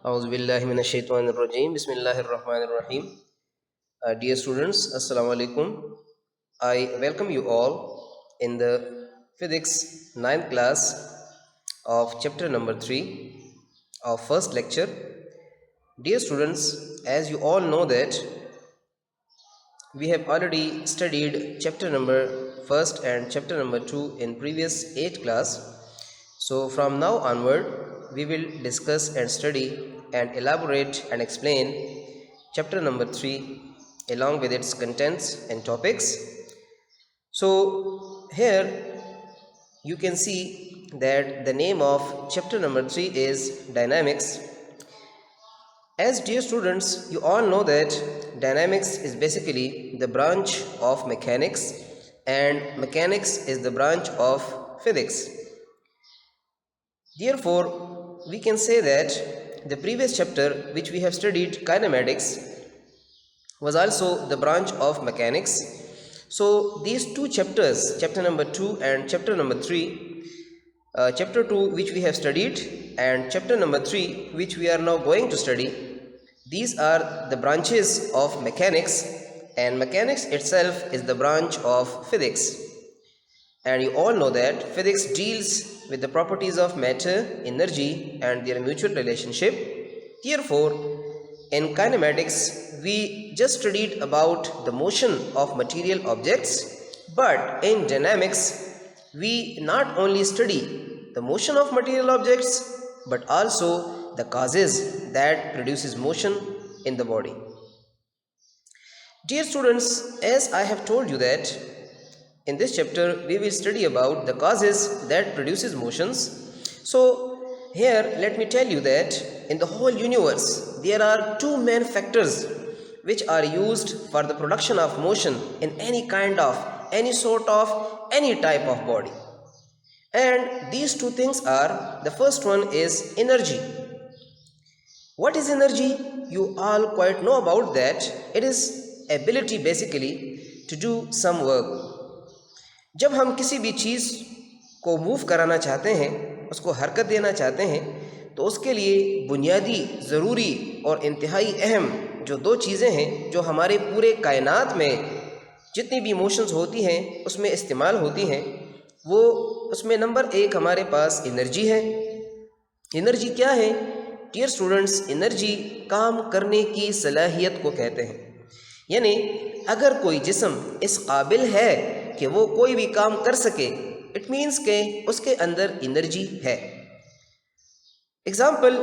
Auzubillahiminash-shaytanir-rajim. Bismillahir-rahmanir-rahim. Dear students, Assalamu alaikum. I welcome you all in the physics 9th class of chapter number 3 of first lecture. Dear students, as you all know that we have already studied chapter number 1st and chapter number 2 in previous 8 class. So from now onward, we will discuss and study and elaborate and explain chapter number 3 along with its contents and topics. So here you can see that the name of chapter number 3 is dynamics. As dear students, you all know that dynamics is basically the branch of mechanics and mechanics is the branch of physics. Therefore, we can say that the previous chapter which we have studied, kinematics, was also the branch of mechanics. So these two chapters, chapter number 2 and chapter number 3, chapter 2 which we have studied and chapter number 3 which we are now going to study, these are the branches of mechanics, and mechanics itself is the branch of physics. And you all know that physics deals with the properties of matter, energy and their mutual relationship. Therefore, in kinematics, we just studied about the motion of material objects, but in dynamics, we not only study the motion of material objects, but also the causes that produces motion in the body. Dear students, as I have told you that in this chapter we will study about the causes that produces motions. So here let me tell you that in the whole universe there are two main factors which are used for the production of motion in any kind of, any sort of, any type of body. And these two things are, the first one is energy. What is energy? You all quite know about that. It is ability basically to do some work. जब हम किसी भी चीज़ को move कराना चाहते हैं, उसको हरकत देना चाहते हैं, तो उसके लिए बुनियादी, ज़रूरी और इंतहाई अहम जो दो चीज़ें हैं जो हमारे पूरे कायनात में जितनी भी मोशंस होती हैं उसमें इस्तेमाल होती हैं, वो उसमें नंबर 1 हमारे पास एनर्जी है। एनर्जी क्या है? डियर स्टूडेंट्स, एनर्जी काम करने की सलाहियत को कहते हैं। यानी अगर कोई जिस्म इस काबिल है कि वो कोई भी काम कर सके, इट मीन्स के उसके अंदर एनर्जी है। एग्जाम्पल,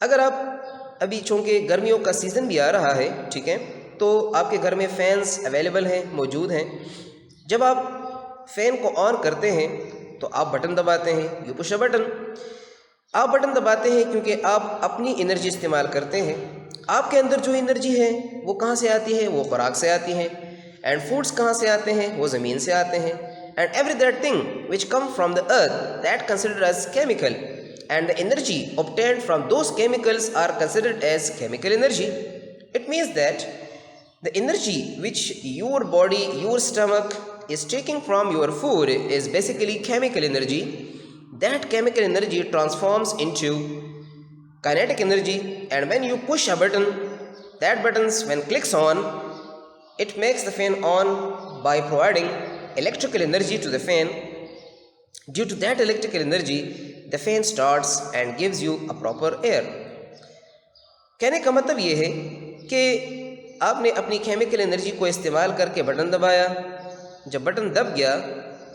अगर आप अभी चूँकि गर्मियों का सीज़न भी आ रहा है, ठीक है, तो आपके घर में फैंस अवेलेबल हैं, मौजूद हैं। जब आप फ़ैन को ऑन करते हैं तो आप बटन दबाते हैं, यू पुश अ बटन। आप बटन दबाते हैं क्योंकि आप अपनी एनर्जी इस्तेमाल करते हैं। आपके अंदर जो एनर्जी है वो कहाँ से आती है? वो खुराक से आती है। एंड फूड्स कहाँ से आते हैं? वो ज़मीन से आते हैं। And every that thing which come from the earth that considered as chemical, and the energy obtained from those chemicals are considered as chemical energy. It means that the energy which your body, your stomach is taking from your food is basically chemical energy. That chemical energy transforms into kinetic energy, and when you push a button, that buttons when clicks on, it makes the fan on by providing electrical energy to the fan. Due to that electrical energy, the fan starts and gives you a proper air. कहने का मतलब ये है कि आपने अपनी chemical energy को इस्तेमाल करके बटन दबाया। जब बटन दब गया,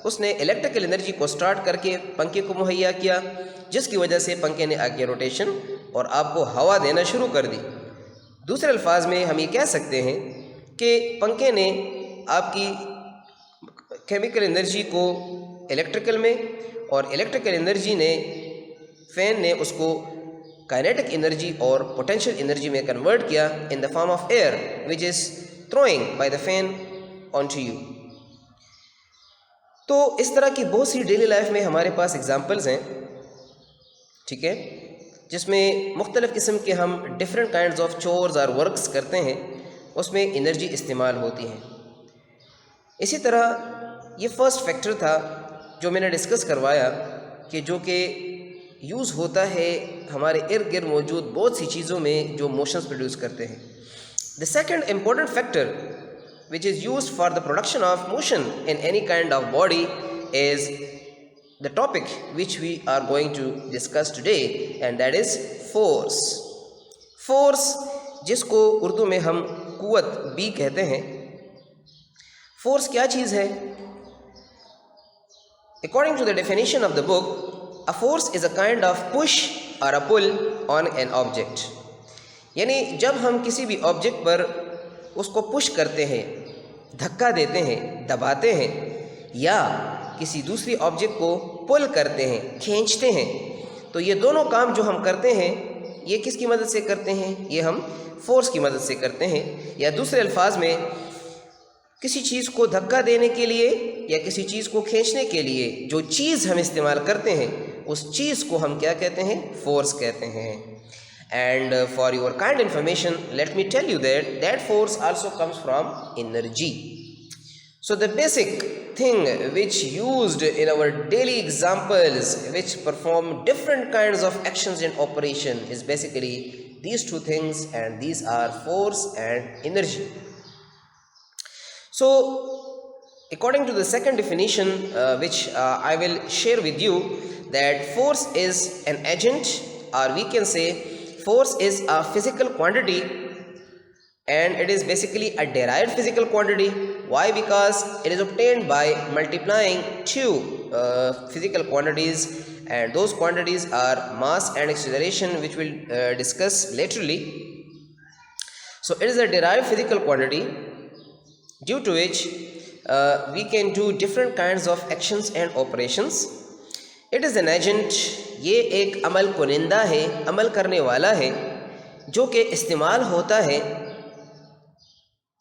उसने इलेक्ट्रिकल एनर्जी को स्टार्ट करके पंखे को मुहैया किया, जिसकी वजह से पंखे ने आगे रोटेशन और आपको हवा देना शुरू कर दी। दूसरे अल्फाज में हम ये कह सकते हैं कि पंखे ने आपकी केमिकल एनर्जी को इलेक्ट्रिकल में और इलेक्ट्रिकल एनर्जी ने, फ़ैन ने उसको काइनेटिक एनर्जी और पोटेंशियल एनर्जी में कन्वर्ट किया in the form of air which is throwing by the fan on to you. तो इस तरह की बहुत सी डेली लाइफ में हमारे पास एग्जांपल्स हैं, ठीक है, जिसमें मुख्तलिफ़ किस्म के हम डिफरेंट काइंड्स ऑफ चोर्स और वर्क्स करते हैं, उसमें एनर्जी इस्तेमाल होती है। इसी तरह ये फर्स्ट फैक्टर था जो मैंने डिस्कस करवाया कि जो कि यूज़ होता है हमारे इर्द गिर्द मौजूद बहुत सी चीज़ों में जो मोशंस प्रोड्यूस करते हैं। The second important factor which is used for the production of motion in any kind of body is the topic which we are going to discuss today, and that is force. Force जिसको उर्दू में हम कुव्वत भी कहते हैं। Force क्या चीज़ है? According to the definition of the book, a force is a kind of push or a pull on an object. यानी जब हम किसी भी ऑब्जेक्ट पर उसको पुश करते हैं, धक्का देते हैं, दबाते हैं, या किसी दूसरी ऑब्जेक्ट को पुल करते हैं, खींचते हैं, तो ये दोनों काम जो हम करते हैं ये किसकी मदद से करते हैं? ये हम फोर्स की मदद से करते हैं। या दूसरे अल्फाज में किसी चीज़ को धक्का देने के लिए या किसी चीज़ को खींचने के लिए जो चीज़ हम इस्तेमाल करते हैं उस चीज़ को हम क्या कहते हैं? फोर्स कहते हैं। And for your kind information, let me tell you that force also comes from energy. So the basic thing which used in our daily examples, which perform different kinds of actions in operation, is basically these two things, and these are force and energy. So according to the second definition which I will share with you, that force is an agent, or we can say force is a physical quantity, and it is basically a derived physical quantity. Why? Because it is obtained by multiplying two physical quantities, and those quantities are mass and acceleration, which we'll discuss laterally. So it is a derived physical quantity due to which we can do different kinds of actions and operations. It is an agent. ये एक अमल कुनिंदा है, अमल करने वाला है, जो कि इस्तेमाल होता है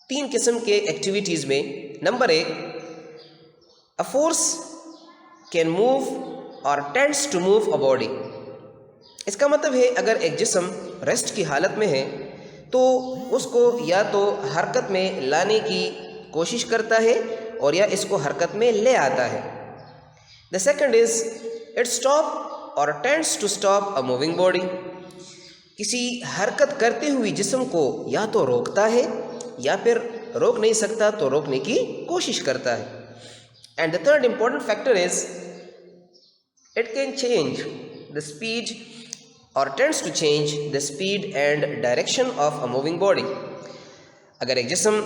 तीन किस्म के एक्टिविटीज़ में। नंबर एक, a force can move or tends to move a body. इसका मतलब है अगर एक जिस्म रेस्ट की हालत में है तो उसको या तो हरकत में लाने की कोशिश करता है और या इसको हरकत में ले आता है। The second is it stop और tends to stop a moving body. किसी हरकत करते हुए जिस्म को या तो रोकता है या फिर रोक नहीं सकता तो रोकने की कोशिश करता है। And the third important factor is it can change the speed और tends to change the speed and direction of a moving body. अगर एक जिस्म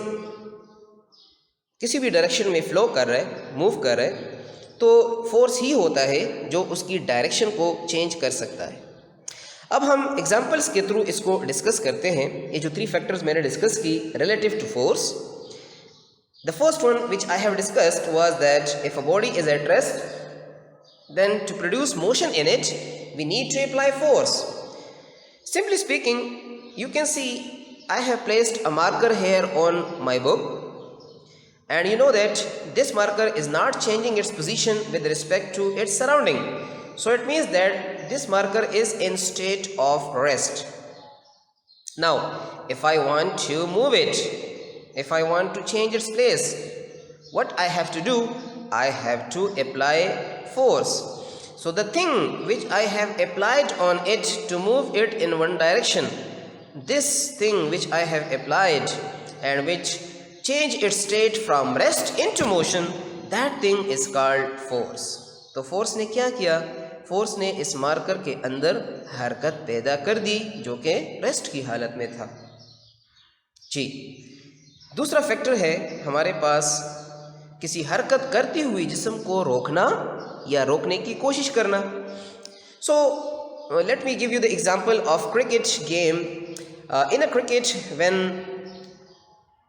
किसी भी डायरेक्शन में फ्लो कर रहा है, मूव कर रहा है, तो फोर्स ही होता है जो उसकी डायरेक्शन को चेंज कर सकता है। अब हम एग्जांपल्स के थ्रू इसको डिस्कस करते हैं। ये जो थ्री फैक्टर्स मैंने डिस्कस की relative to force, the first one which I have discussed was that if a body is at rest, then to produce motion in it we need to apply force. Simply speaking, you can see I have placed a marker here on my book, and you know that this marker is not changing its position with respect to its surrounding. So it means that this marker is in state of rest. Now if I want to move it, if I want to change its place, what I have to do? I have to apply force. So the thing which I have applied on it to move it in one direction, this thing which I have applied and which change its state from rest into motion, that thing is called force. तो force ने क्या किया? Force ने इस marker के अंदर हरकत पैदा कर दी जो कि रेस्ट की हालत में था। जी, दूसरा फैक्टर है हमारे पास किसी हरकत करती हुई जिस्म को रोकना या रोकने की कोशिश करना। So let me give you the example of cricket game. In a cricket, when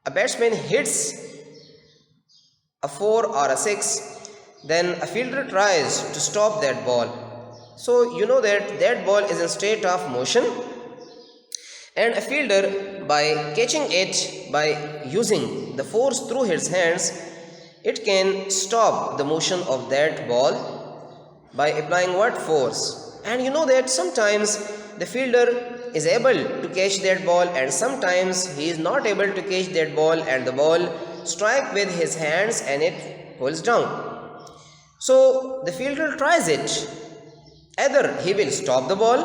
a batsman hits a 4 or a 6, then a fielder tries to stop that ball. So you know that that ball is in state of motion, and a fielder, by catching it by using the force through his hands, it can stop the motion of that ball by applying what? Force. And you know that sometimes the fielder is able to catch that ball and sometimes he is not able to catch that ball, and the ball strike with his hands and it pulls down. So the fielder tries it Either he will stop the ball,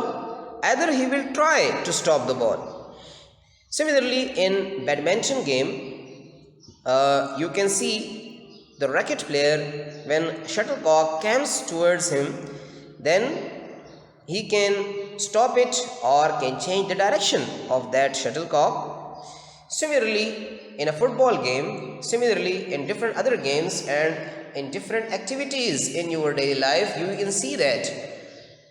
either he will try to stop the ball. Similarly, in badminton game, you can see the racket player, when shuttlecock comes towards him, then he can stop it or can change the direction of that shuttlecock. Similarly, in a football game, similarly in different other games and in different activities in your daily life, you can see that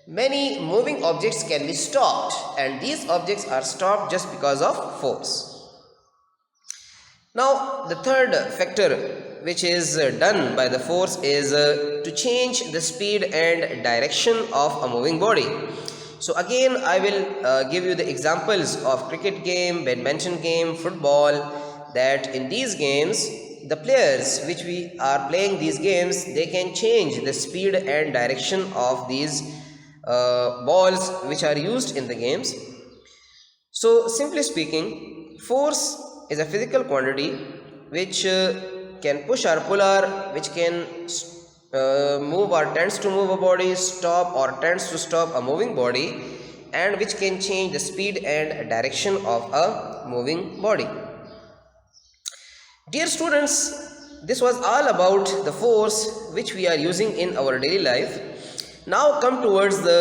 many moving objects can be stopped, and these objects are stopped just because of force. Now, the third factor which is done by the force is to change the speed and direction of a moving body. So again, I will give you the examples of cricket game, badminton game, football, that in these games, the players which we are playing these games, they can change the speed and direction of these balls which are used in the games. So simply speaking, force is a physical quantity which can push or pull, or which can move or tends to move a body, stop or tends to stop a moving body, and which can change the speed and direction of a moving body. Dear students, this was all about the force which we are using in our daily life. Now come towards the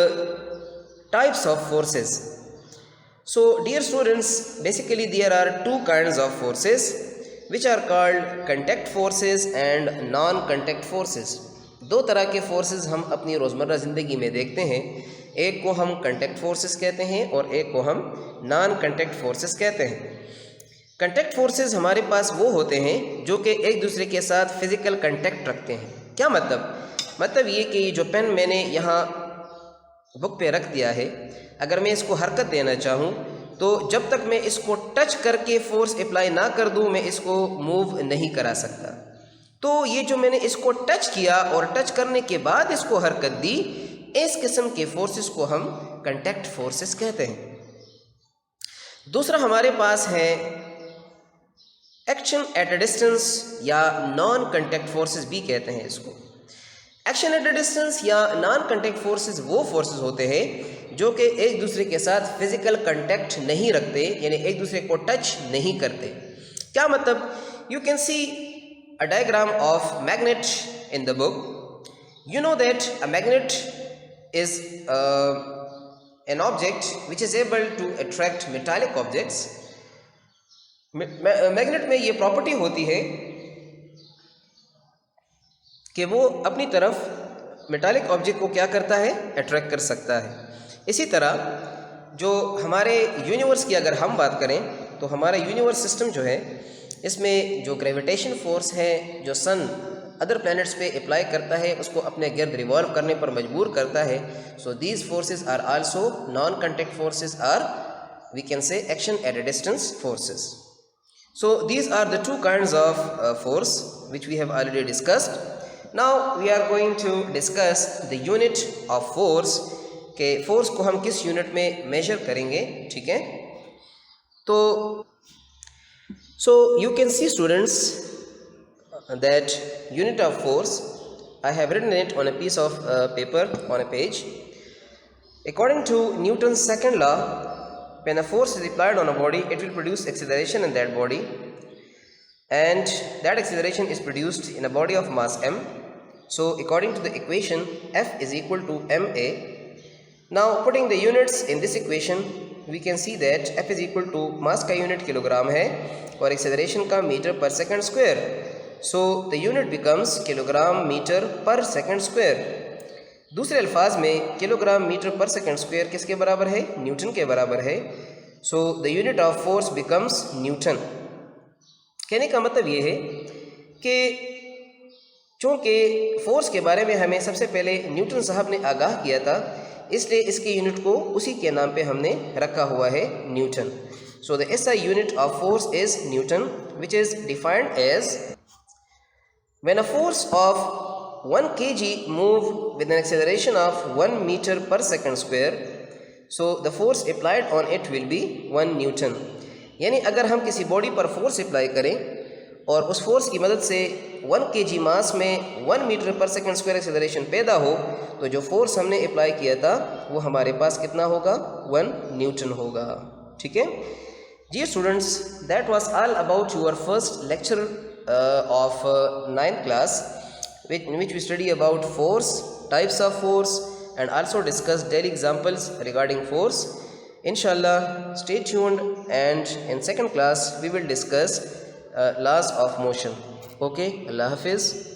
types of forces. So dear students, basically there are two kinds of forces which are called contact forces and non-contact forces. दो तरह के forces हम अपनी रोज़मर्रा ज़िंदगी में देखते हैं, एक को हम कंटेक्ट फोर्सेस कहते हैं और एक को हम नॉन कंटेक्ट फोर्सेस कहते हैं। कंटेक्ट फोर्सेस हमारे पास वो होते हैं जो कि एक दूसरे के साथ फिज़िकल कंटेक्ट रखते हैं। क्या मतलब ये कि जो पेन मैंने यहाँ बुक पे रख दिया है, अगर मैं इसको हरकत देना चाहूँ तो जब तक मैं इसको टच करके फोर्स अप्लाई ना कर दूँ, मैं इसको मूव नहीं करा सकता। तो ये जो मैंने इसको टच किया और टच करने के बाद इसको हरकत दी, इस किस्म के फोर्सेस को हम कंटेक्ट फोर्सेस कहते हैं। दूसरा हमारे पास है एक्शन एट अ डिस्टेंस या नॉन कंटेक्ट फोर्सेस भी कहते हैं इसको। एक्शन एट अ डिस्टेंस या नॉन कंटेक्ट फोर्सेस वो फोर्सेस होते हैं जो कि एक दूसरे के साथ फिजिकल कंटेक्ट नहीं रखते, यानी एक दूसरे को टच नहीं करते। क्या मतलब? You can C a diagram of magnet in the book. You know that a magnet is an object which is able to attract metallic objects. Magnet में ये प्रॉपर्टी होती है कि वो अपनी तरफ मेटालिक ऑब्जेक्ट को क्या करता है, अट्रैक्ट कर सकता है। इसी तरह जो हमारे यूनिवर्स की अगर हम बात करें तो हमारा यूनिवर्स सिस्टम जो है, इसमें जो ग्रेविटेशन फोर्स है जो सन अदर प्लैनेट्स पे अप्लाई करता है, उसको अपने गिर्द रिवॉल्व करने पर मजबूर करता है। So these forces are also non contact forces, are we can say action at a distance forces. So these are the two kinds of force which we have already discussed. Now we are going to discuss the unit of force, के force को हम किस unit में major करेंगे, ठीक है। तो so you can see students that unit of force, I have written it on a piece of paper on a page. According to Newton's second law, when a force is applied on a body, it will produce acceleration in that body, and that acceleration is produced in a body of mass m. So according to the equation, F is equal to ma. Now putting the units in this equation, we can see that F is equal to मास का unit kilogram है और acceleration का metre per second square. So the unit becomes kilogram metre per second square. दूसरे अल्फाज में kilogram metre per second square किसके बराबर है? न्यूटन के बराबर है। So the unit of force becomes Newton. कहने का मतलब ये है कि चूँकि फोर्स के बारे में हमें सबसे पहले न्यूटन साहब ने आगाह किया था, इसलिए इसके यूनिट को उसी के नाम पे हमने रखा हुआ है, newton. So the SI unit of force is newton, which is defined as when a force of 1 kg move with an acceleration of 1 metre per second square, so the force applied on it will be 1 newton. यानी अगर हम किसी body पर force apply करें और उस force की मदद से 1 kg मास में 1 metre per second square acceleration पैदा हो तो जो फोर्स हमने अप्लाई किया था वो हमारे पास कितना होगा, 1 न्यूटन होगा। ठीक है जी students, that was all about your first lecture of 9th class, in which we study about force, types of force, and also discuss daily examples regarding force. Inshallah, stay tuned, and in second class we will discuss laws of motion. Okay, Allah Hafiz.